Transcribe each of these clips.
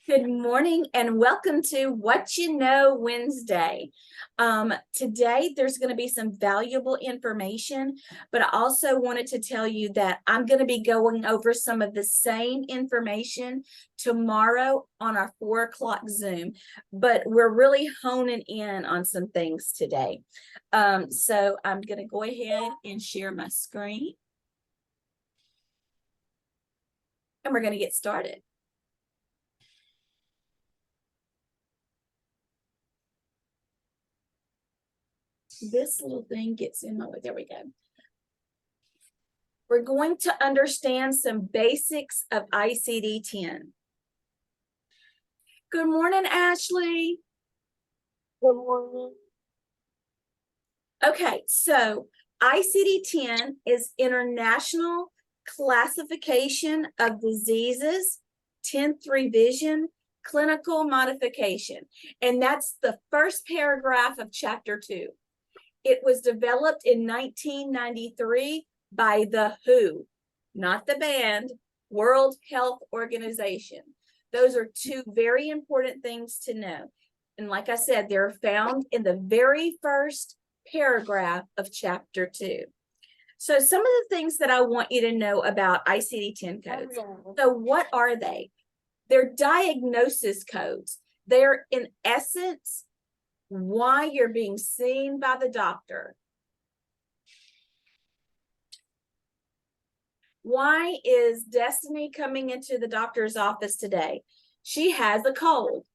Good morning and welcome to What You Know Wednesday. Today, there's going to be some valuable information, but I also wanted to tell you that I'm going to be going over some of the same information tomorrow on our 4 o'clock Zoom, but we're really honing in on some things today. So I'm going to go ahead and share my screen, and we're going to get started. This little thing gets in my way. There we go. We're going to understand some basics of ICD-10. Good morning, Ashley. Good morning. Okay, so ICD-10 is International Classification of Diseases, 10th revision, clinical modification. And that's the first paragraph of chapter 2. It was developed in 1993 by the WHO, not the band, World Health Organization. Those are two very important things to know. And like I said, they're found in the very first paragraph of chapter 2. So some of the things that I want you to know about ICD-10 codes. So what are they? They're diagnosis codes. They're in essence why you're being seen by the doctor. Why is Destiny coming into the doctor's office today? She has a cold.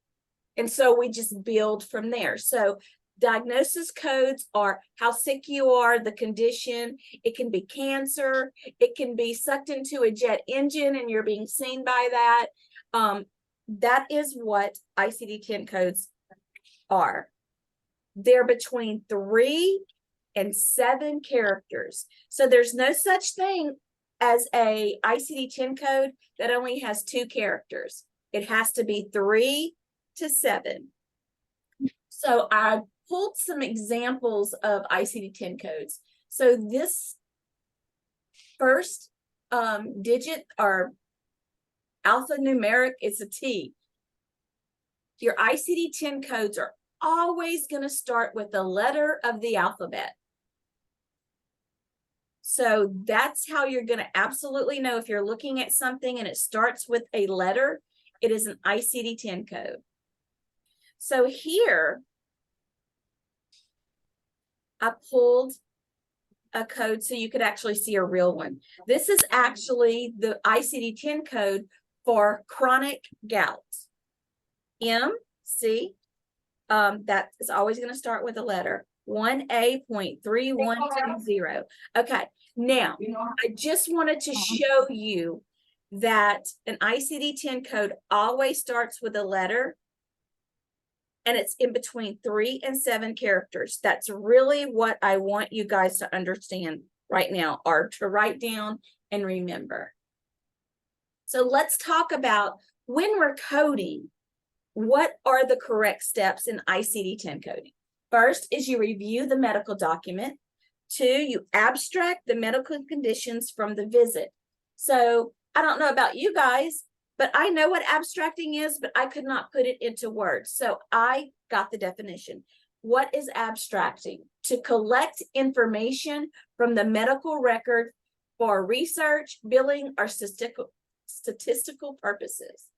And so we just build from there. So diagnosis codes are how sick you are, the condition. It can be cancer. It can be sucked into a jet engine and you're being seen by that. That is what ICD-10 codes are. They're between 3 and 7 characters. So there's no such thing as a ICD-10 code that only has 2 characters. It has to be 3 to 7. So I pulled some examples of ICD-10 codes. So this first digit or alphanumeric is a T. Your ICD-10 codes are always going to start with the letter of the alphabet. So that's how you're going to absolutely know if you're looking at something and it starts with a letter, it is an ICD-10 code. So here, I pulled a code so you could actually see a real one. This is actually the ICD-10 code for chronic gout. MC, that is always going to start with a letter. 1A.3120. Okay, now I just wanted to show you that an ICD-10 code always starts with a letter and it's in between 3 and 7 characters. That's really what I want you guys to understand right now, or to write down and remember. So let's talk about when we're coding, what are the correct steps in ICD-10 coding? First is you review the medical document. 2, you abstract the medical conditions from the visit. So I don't know about you guys, but I know what abstracting is, but I could not put it into words. So I got the definition. What is abstracting? To collect information from the medical record for research, billing, or statistical purposes.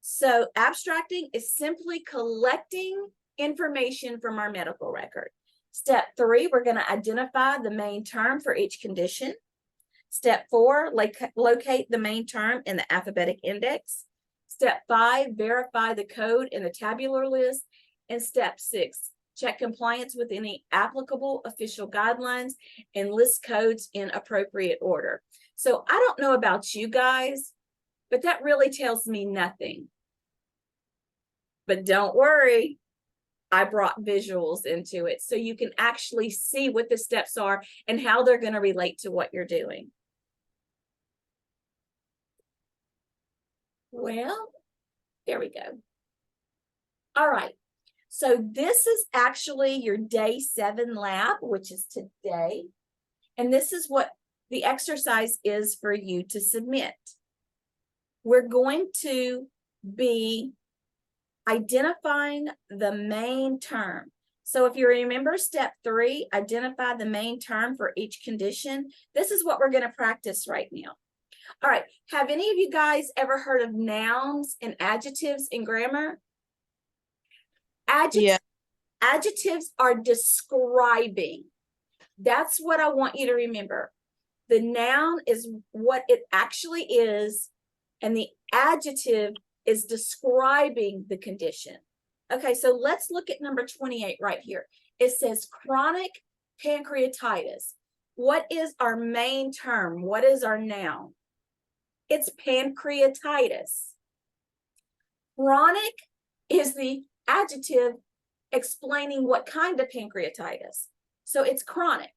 So abstracting is simply collecting information from our medical record. Step 3, we're going to identify the main term for each condition. Step 4, locate the main term in the alphabetic index. Step 5, verify the code in the tabular list. And step 6, check compliance with any applicable official guidelines and list codes in appropriate order. So I don't know about you guys, but that really tells me nothing. But don't worry, I brought visuals into it so you can actually see what the steps are and how they're going to relate to what you're doing. Well, there we go. All right. So this is actually your day 7 lab, which is today. And this is what the exercise is for you to submit. We're going to be identifying the main term. So if you remember step 3, identify the main term for each condition. This is what we're going to practice right now. All right. Have any of you guys ever heard of nouns and adjectives in grammar? Yeah. Adjectives are describing. That's what I want you to remember. The noun is what it actually is, and the adjective is describing the condition. Okay, so let's look at number 28 right here. It says chronic pancreatitis. What is our main term? What is our noun? It's pancreatitis. Chronic is the adjective explaining what kind of pancreatitis. So it's chronic.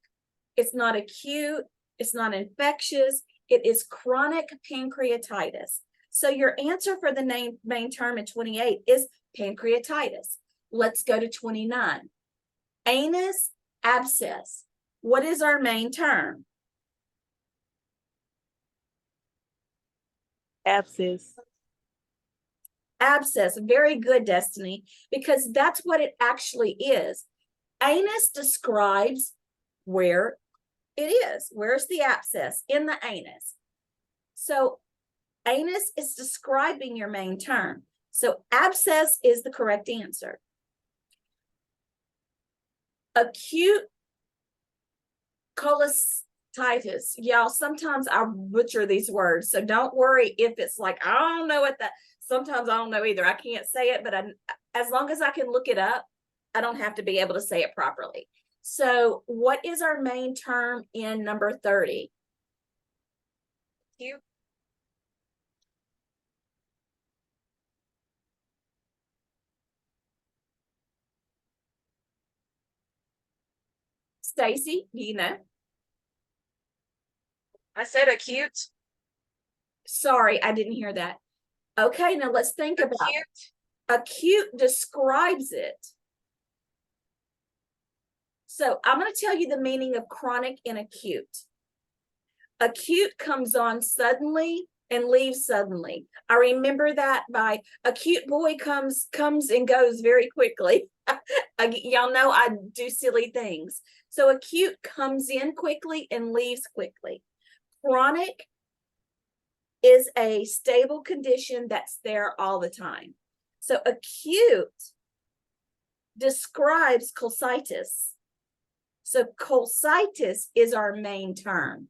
It's not acute. It's not infectious. It is chronic pancreatitis. So your answer for the main term in 28 is pancreatitis. Let's go to 29. Anus abscess. What is our main term? Abscess. Abscess. Very good, Destiny, because that's what it actually is. Anus describes where it is. Where's the abscess? In the anus. So anus is describing your main term. So abscess is the correct answer. Acute cholecystitis. Y'all, sometimes I butcher these words. So don't worry if it's like, I don't know what that, sometimes I don't know either. I can't say it, but as long as I can look it up, I don't have to be able to say it properly. So what is our main term in number 30? You. Stacy, do you know? I said acute. Sorry, I didn't hear that. Okay, now let's think about it. Acute describes it. So I'm going to tell you the meaning of chronic and acute. Acute comes on suddenly and leaves suddenly. I remember that by acute boy comes and goes very quickly. Y'all know I do silly things. So acute comes in quickly and leaves quickly. Chronic is a stable condition that's there all the time. So acute describes cholecystitis. So cholecystitis is our main term.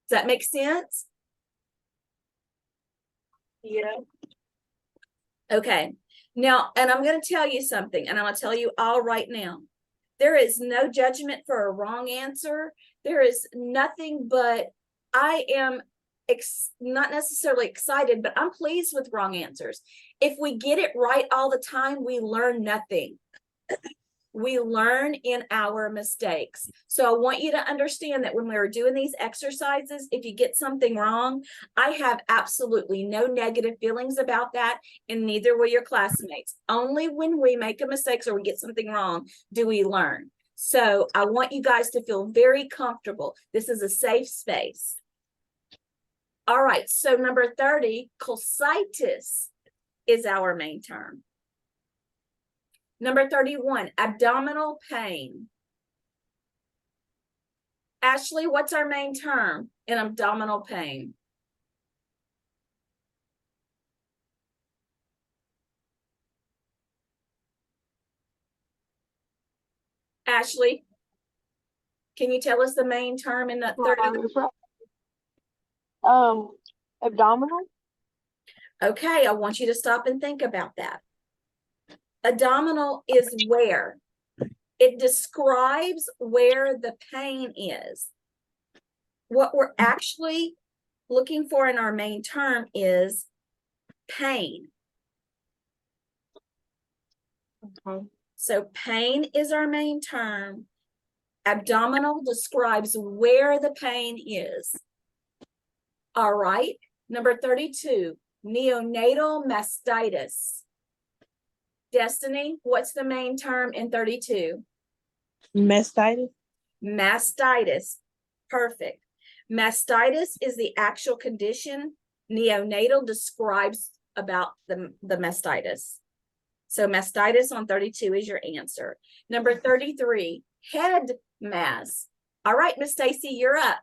Does that make sense? Yeah. Okay. Now, and I'm going to tell you something, and I'm going to tell you all right now. There is no judgment for a wrong answer. There is nothing but I am not necessarily excited, but I'm pleased with wrong answers. If we get it right all the time, we learn nothing. We learn in our mistakes. So I want you to understand that when we were doing these exercises, if you get something wrong, I have absolutely no negative feelings about that, and neither will your classmates. Only when we make a mistake or we get something wrong do we learn. So I want you guys to feel very comfortable. This is a safe space. All right, so number 30, cholecystitis is our main term. Number 31, abdominal pain. Ashley, what's our main term in abdominal pain? Ashley, can you tell us the main term in that 30? Abdominal. Okay, I want you to stop and think about that. Abdominal is where? It describes where the pain is. What we're actually looking for in our main term is pain. Okay. So pain is our main term. Abdominal describes where the pain is. All right. Number 32, neonatal mastitis. Destiny, what's the main term in 32? Mastitis. Mastitis. Perfect. Mastitis is the actual condition. Neonatal describes about the mastitis. So mastitis on 32 is your answer. Number 33, head mass. All right, Miss Stacy, you're up.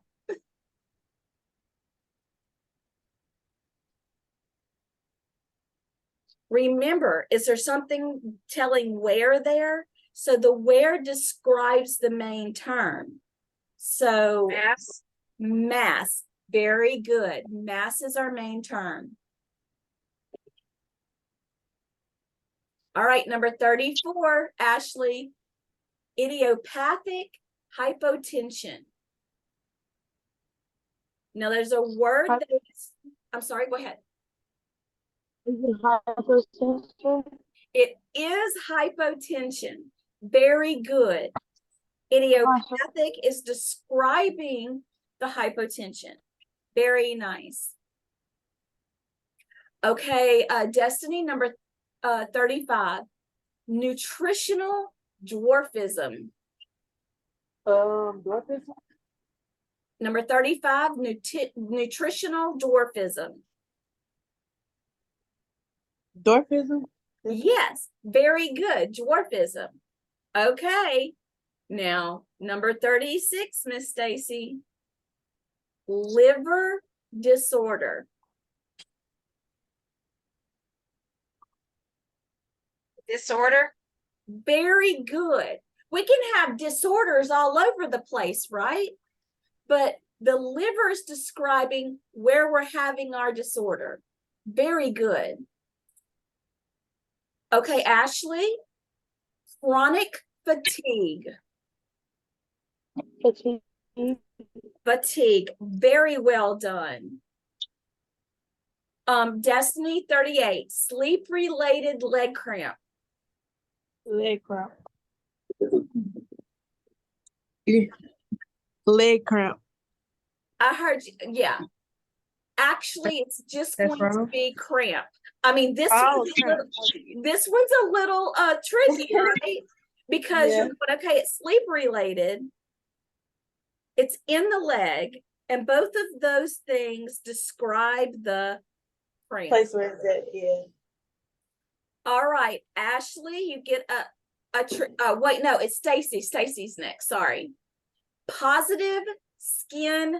Remember, is there something telling where there? So the where describes the main term. So Mass. mass, very good. Mass is our main term. All right, number 34, Ashley, idiopathic hypotension. Now there's a word that is, I'm sorry, go ahead. Is it hypertension? It is hypotension. Very good. Idiopathic is describing the hypotension. Very nice. Okay, Destiny, number 35, nutritional dwarfism. Dwarfism? Number 35, nutritional dwarfism. Dwarfism? Yes, very good, dwarfism. Okay, now number 36, Miss Stacy, liver disorder. Disorder. Very good. We can have disorders all over the place, right? But the liver is describing where we're having our disorder. Very good. Okay, Ashley, chronic fatigue. Fatigue? Fatigue, very well done. Destiny, 38, sleep-related leg cramp. Leg cramp. Leg cramp. I heard you, yeah. Actually, it's just That's going to wrong. be cramp. I mean, this Oh, one's a cramp. little, this one's a little tricky, right? Because Yeah. you're going, okay, it's sleep related. It's in the leg, and both of those things describe the cramp. Place where it's at, yeah. All right, Ashley, you get wait, no, it's Stacy. Stacy's next. Sorry. Positive skin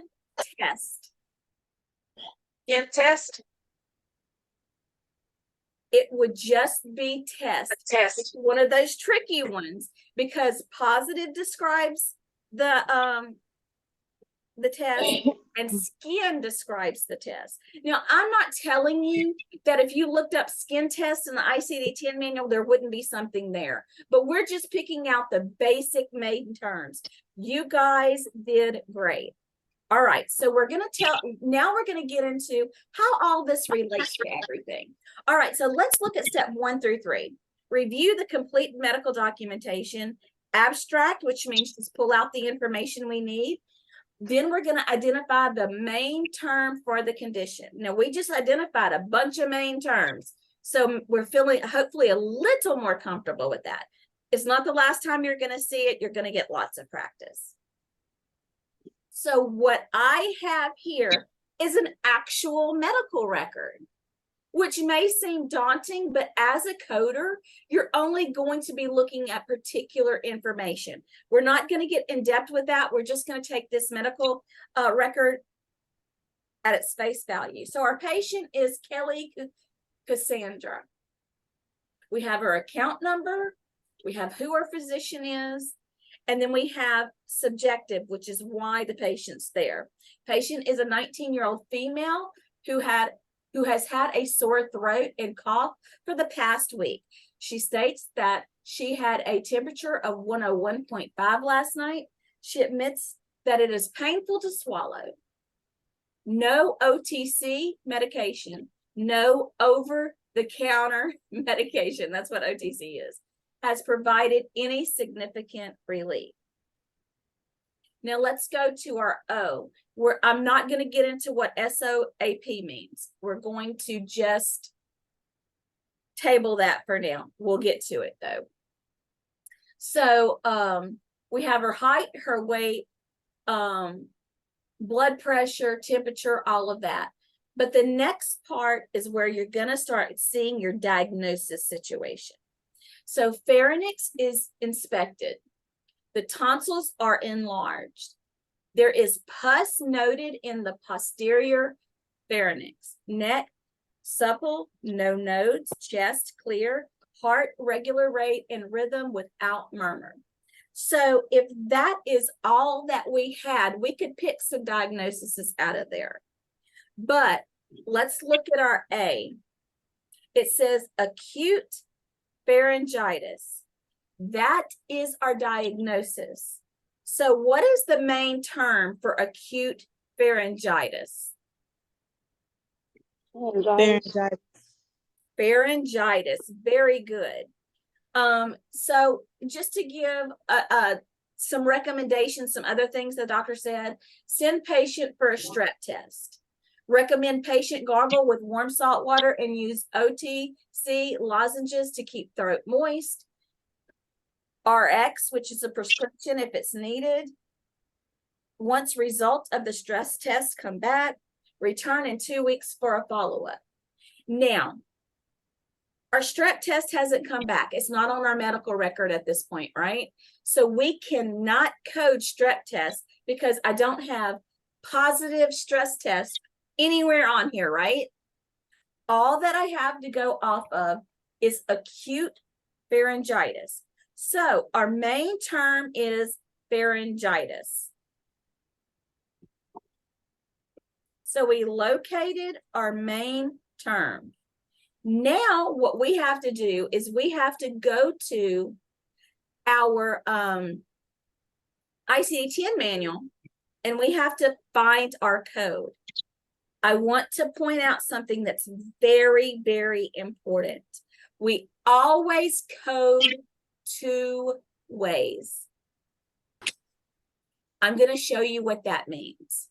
test. Skin test. It would just be test. A test. It's one of those tricky ones because positive describes the test and skin describes the test. Now, I'm not telling you that if you looked up skin tests in the ICD-10 manual, there wouldn't be something there, but we're just picking out the basic main terms. You guys did great. All right, so we're going to now we're going to get into how all this relates to everything. All right, so let's look at step 1 through 3. Review the complete medical documentation, abstract, which means just pull out the information we need. Then we're going to identify the main term for the condition. Now, we just identified a bunch of main terms, so we're feeling hopefully a little more comfortable with that. It's not the last time you're going to see it. You're going to get lots of practice. So what I have here is an actual medical record, which may seem daunting, but as a coder, you're only going to be looking at particular information. We're not going to get in depth with that. We're just going to take this medical record at its face value. So our patient is Kelly Cassandra. We have her account number. We have who our physician is. And then we have subjective, which is why the patient's there. Patient is a 19-year-old female who has had a sore throat and cough for the past week. She states that she had a temperature of 101.5 last night. She admits that it is painful to swallow. No OTC medication, no over-the-counter medication, that's what OTC is, has provided any significant relief. Now let's go to our O. I'm not going to get into what SOAP means. We're going to just table that for now. We'll get to it though. So we have her height, her weight, blood pressure, temperature, all of that. But the next part is where you're going to start seeing your diagnosis situation. So pharynx is inspected. The tonsils are enlarged. There is pus noted in the posterior pharynx. Neck, supple, no nodes, chest clear, heart regular rate and rhythm without murmur. So if that is all that we had, we could pick some diagnoses out of there. But let's look at our A. It says acute pharyngitis. That is our diagnosis. So what is the main term for acute pharyngitis? Pharyngitis. Pharyngitis, very good. So just to give some recommendations, some other things the doctor said, send patient for a strep test. Recommend patient gargle with warm salt water and use OTC lozenges to keep throat moist. RX, which is a prescription if it's needed. Once results of the stress test come back, return in 2 weeks for a follow-up. Now, our strep test hasn't come back. It's not on our medical record at this point, right? So we cannot code strep test because I don't have positive stress tests anywhere on here, right? All that I have to go off of is acute pharyngitis. So our main term is pharyngitis. So we located our main term. Now what we have to do is we have to go to our ICD-10 manual and we have to find our code. I want to point out something that's very, very important. We always code 2 ways. I'm going to show you what that means.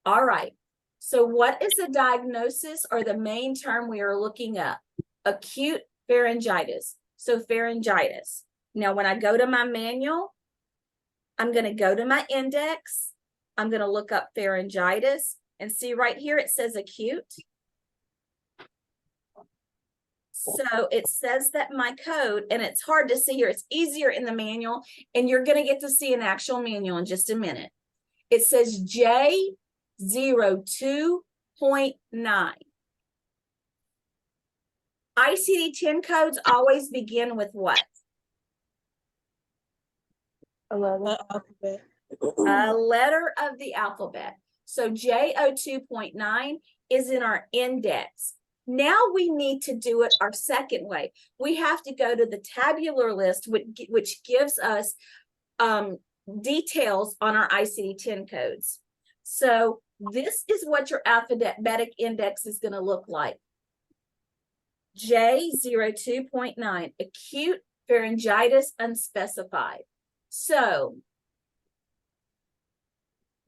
All right. So what is the diagnosis or the main term we are looking up? Acute pharyngitis. So pharyngitis. Now, when I go to my manual, I'm going to go to my index. I'm going to look up pharyngitis and see right here it says acute. So it says that my code, and it's hard to see here, it's easier in the manual, and you're going to get to see an actual manual in just a minute. It says J02.9. ICD-10 codes always begin with what? 11. Alphabet. A letter of the alphabet. So J02.9 is in our index. Now we need to do it our second way. We have to go to the tabular list, which gives us details on our ICD-10 codes. So this is what your alphabetic index is going to look like. J02.9, acute pharyngitis unspecified. So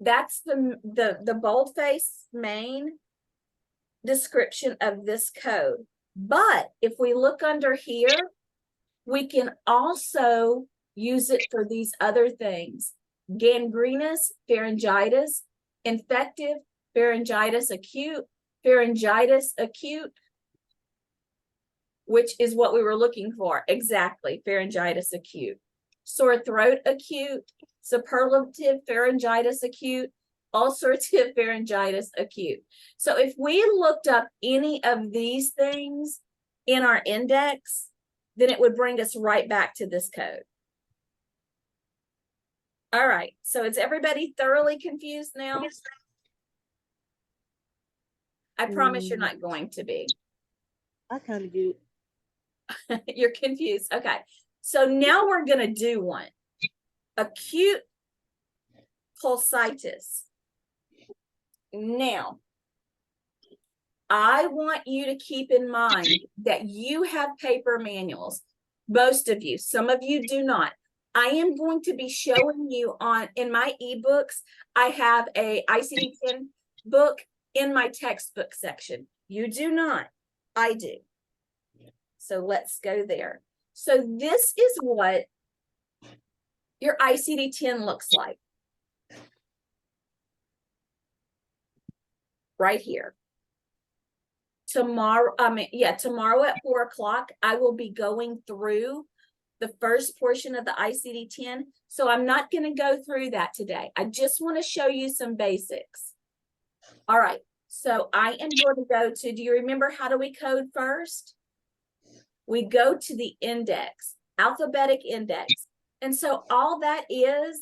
that's the boldface main description of this code. But if we look under here, we can also use it for these other things. Gangrenous pharyngitis, infective pharyngitis acute, which is what we were looking for. Exactly, pharyngitis acute. Sore throat acute, superlative pharyngitis acute, ulcerative pharyngitis acute. So if we looked up any of these things in our index, then it would bring us right back to this code. All right, so is everybody thoroughly confused now? I promise you're not going to be. I kind of get it. You're confused. Okay, so now we're going to do one. Acute pulsitis. Now, I want you to keep in mind that you have paper manuals. Most of you, some of you do not. I am going to be showing you in my ebooks, I have a ICD-10 book in my textbook section. You do not, I do. So let's go there. So this is what your ICD-10 looks like. right here. Tomorrow, tomorrow at 4 o'clock, I will be going through the first portion of the ICD-10. So I'm not going to go through that today. I just want to show you some basics. All right. So I am going to go to, do you remember how do we code first? We go to the index, alphabetic index. And so all that is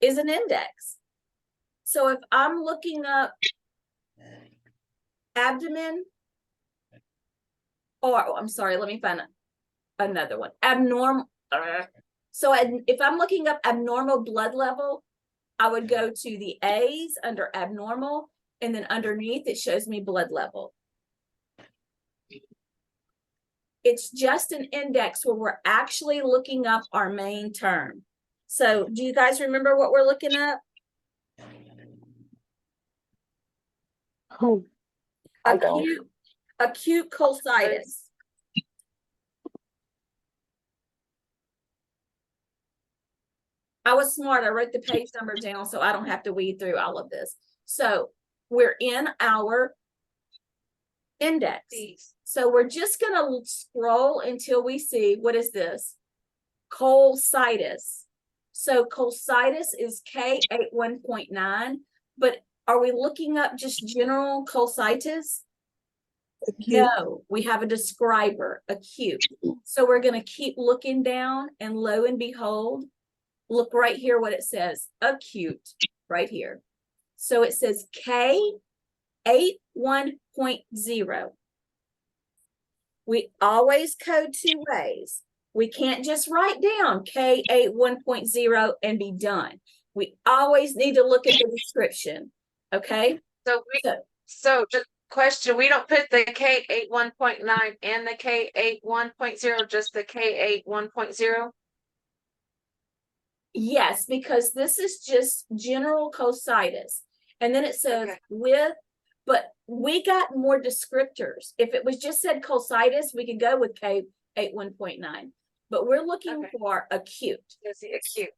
an index. So if I'm looking up abdomen, or I'm sorry, let me find another one. Abnormal. So if I'm looking up abnormal blood level, I would go to the A's under abnormal, and then underneath it shows me blood level. It's just an index where we're actually looking up our main term. So do you guys remember what we're looking up? Oh, I don't. Acute colitis. I was smart. I wrote the page number down so I don't have to weed through all of this. So we're in our index. So we're just going to scroll until we see, what is this? Colitis. So colitis is K81.9, but are we looking up just general colitis? Acute. No, we have a describer, acute. So we're going to keep looking down, and lo and behold, look right here what it says, acute, right here. So it says K81.0. We always code two ways. We can't just write down K81.0 and be done. We always need to look at the description, okay? So just question, we don't put the K81.9 and the K81.0, just the K81.0? Yes, because this is just general colitis. And then it says Okay. but we got more descriptors. If it was just said colitis, we could go with K81.9. But we're looking for acute. That's the acute.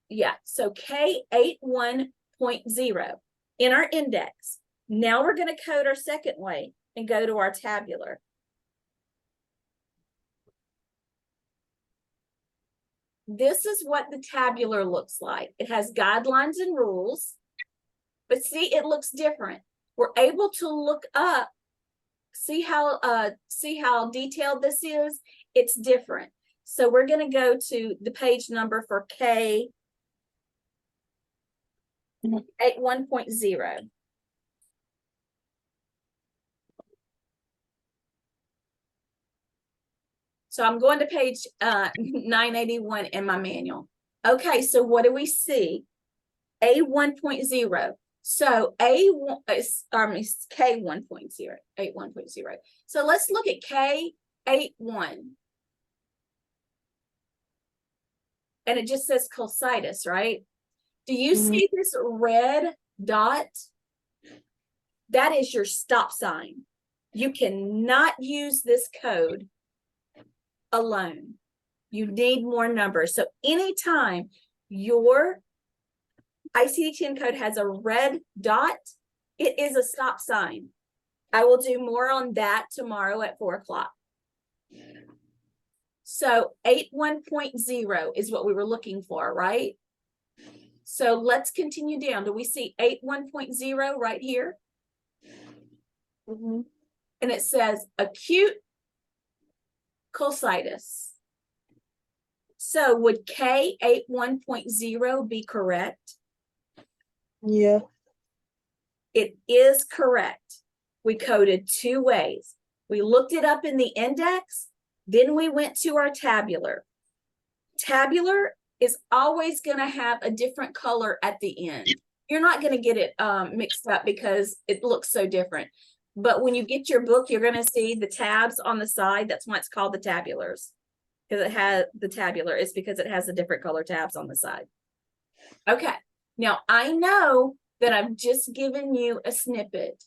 Yeah, so K81.0 in our index. Now we're going to code our second way and go to our tabular. This is what the tabular looks like. It has guidelines and rules, but see, it looks different. We're able to look up, see how detailed this is. It's different. So we're going to go to the page number for K81.0. So I'm going to page 981 in my manual. Okay, so what do we see? A1.0. So A1 is K1.0, 81.0. So let's look at K81. And it just says colitis, right? Do you see this red dot? That is your stop sign. You cannot use this code alone. You need more numbers. So anytime your ICD-10 code has a red dot, it is a stop sign. I will do more on that tomorrow at 4 o'clock. So 81.0 is what we were looking for, right? So let's continue down. Do we see 81.0 right here? And it says acute colitis. So would K81.0 be correct? Yeah. It is correct. We coded two ways. We looked it up in the index, then we went to our tabular. Tabular is always going to have a different color at the end. You're not going to get it mixed up because it looks so different. But when you get your book, you're going to see the tabs on the side. That's why it's called the tabulars. Because it has the tabular, it's because it has the different color tabs on the side. Okay, now I know that I've just given you a snippet,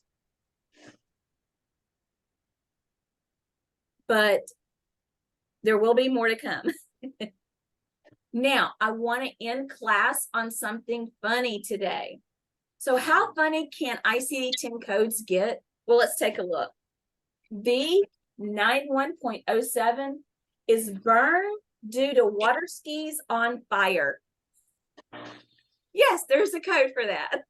but there will be more to come. Now, I want to end class on something funny today. So how funny can ICD-10 codes get? Well, let's take a look. V91.07 is burn due to water skis on fire. Yes, there's a code for that.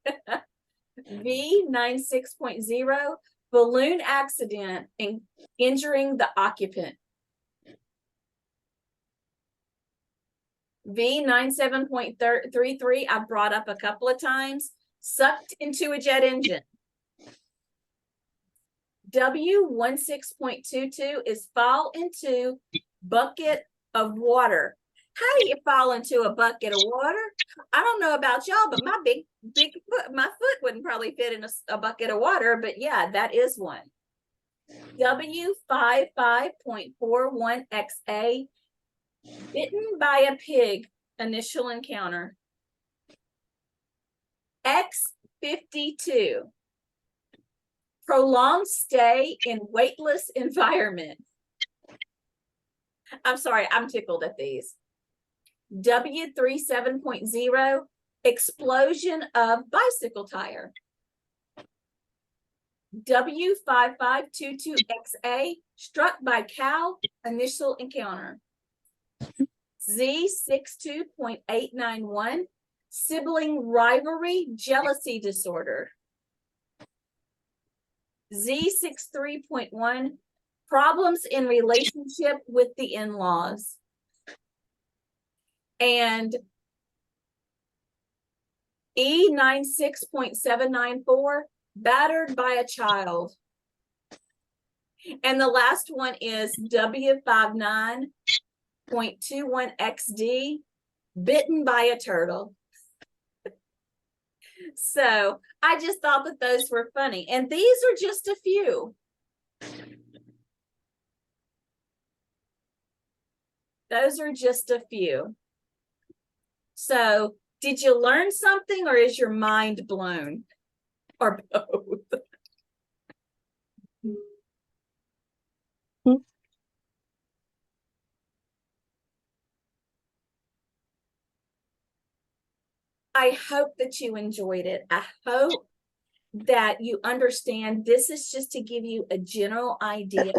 V96.0, balloon accident and injuring the occupant. V97.33, I brought up a couple of times, sucked into a jet engine. W16.22 is fall into bucket of water. How do you fall into a bucket of water? I don't know about y'all, but my big foot, my foot wouldn't probably fit in a bucket of water, but yeah, that is one. W55.41XA, bitten by a pig, initial encounter. X52, prolonged stay in weightless environment. I'm sorry, I'm tickled at these. W37.0, explosion of bicycle tire. W5522XA, struck by cow, initial encounter. Z62.891, sibling rivalry, jealousy disorder. Z63.1, problems in relationship with the in-laws. And E96.794, battered by a child. And the last one is W59.21XD, bitten by a turtle. So I just thought that those were funny. And these are just a few. Those are just a few. So did you learn something, or is your mind blown? Or both? I hope that you enjoyed it. I hope that you understand this is just to give you a general idea.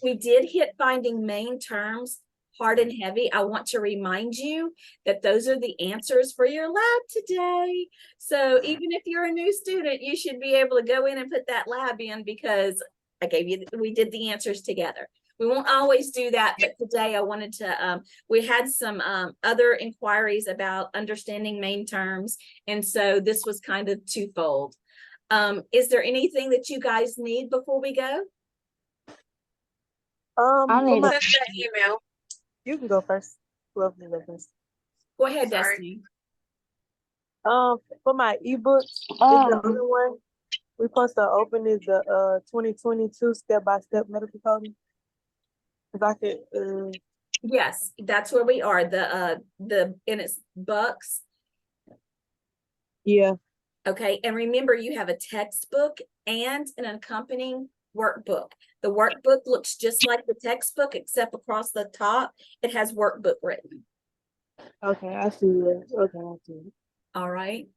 We did hit finding main terms hard and heavy. I want to remind you that those are the answers for your lab today. So even if you're a new student, you should be able to go in and put that lab in, because we did the answers together. We won't always do that, but today I wanted to, we had some other inquiries about understanding main terms. And so this was kind of twofold. Is there anything that you guys need before we go? I Send need that email. You can go first. Whoever can go first. Go ahead, Sorry. Destiny. For my ebooks, is the other one we supposed to open is the 2022 step-by-step medical coding. If I could, Yes, that's where we are. And it's Bucks. yeah. Okay, and remember, you have a textbook and an accompanying workbook. The workbook looks just like the textbook, except across the top, it has workbook written. Okay, I see it. Okay, I see it. All right.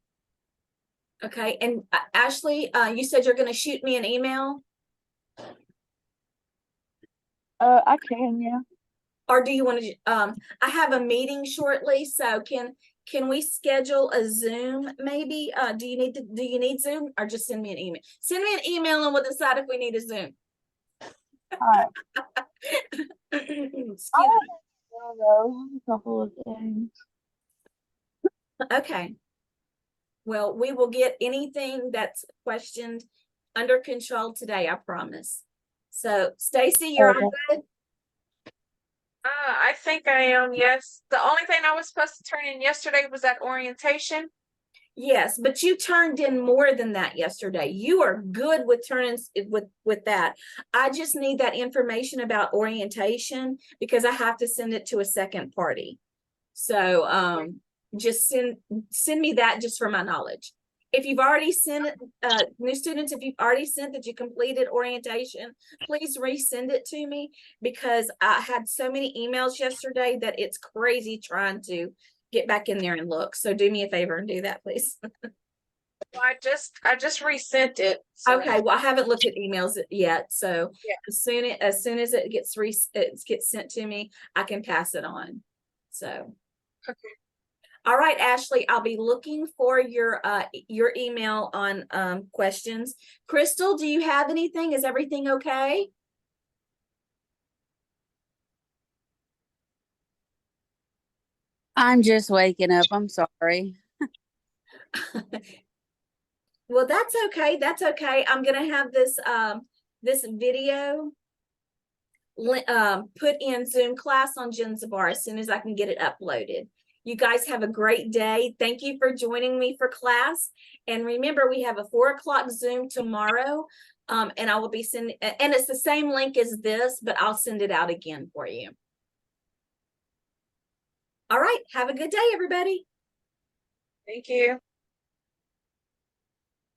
Okay, and Ashley, you said you're going to shoot me an email? I can, yeah. Or do you want to, I have a meeting shortly, so can we schedule a Zoom maybe? Do you need Zoom, or just send me an email? Send me an email and we'll decide if we need a Zoom. All right. Excuse I me. don't know, a couple of things. Okay. Well, we will get anything that's questioned under control today, I promise. So Stacy, you're all good? I think I am, yes. The only thing I was supposed to turn in yesterday was that orientation. Yes, but you turned in more than that yesterday. You are good with turning with that. I just need that information about orientation because I have to send it to a second party. So just send me that just for my knowledge. If you've already sent it, new students, if you've already sent that you completed orientation, please resend it to me, because I had so many emails yesterday that it's crazy trying to get back in there and look. So do me a favor and do that, please. I just resent it. so- Okay, well, I haven't looked at emails yet, so Yeah. as soon as it gets it gets sent to me, I can pass it on. So. Okay. All right, Ashley, I'll be looking for your email on questions. Crystal, do you have anything? Is everything okay? I'm just waking up. I'm sorry. Well, that's okay. That's okay. I'm gonna have this this video put in Zoom class on Jenzabar as soon as I can get it uploaded. You guys have a great day. Thank you for joining me for class. And remember, we have a 4 o'clock Zoom tomorrow. And I will be sending, and it's the same link as this, but I'll send it out again for you. All right. Have a good day, everybody. Thank you.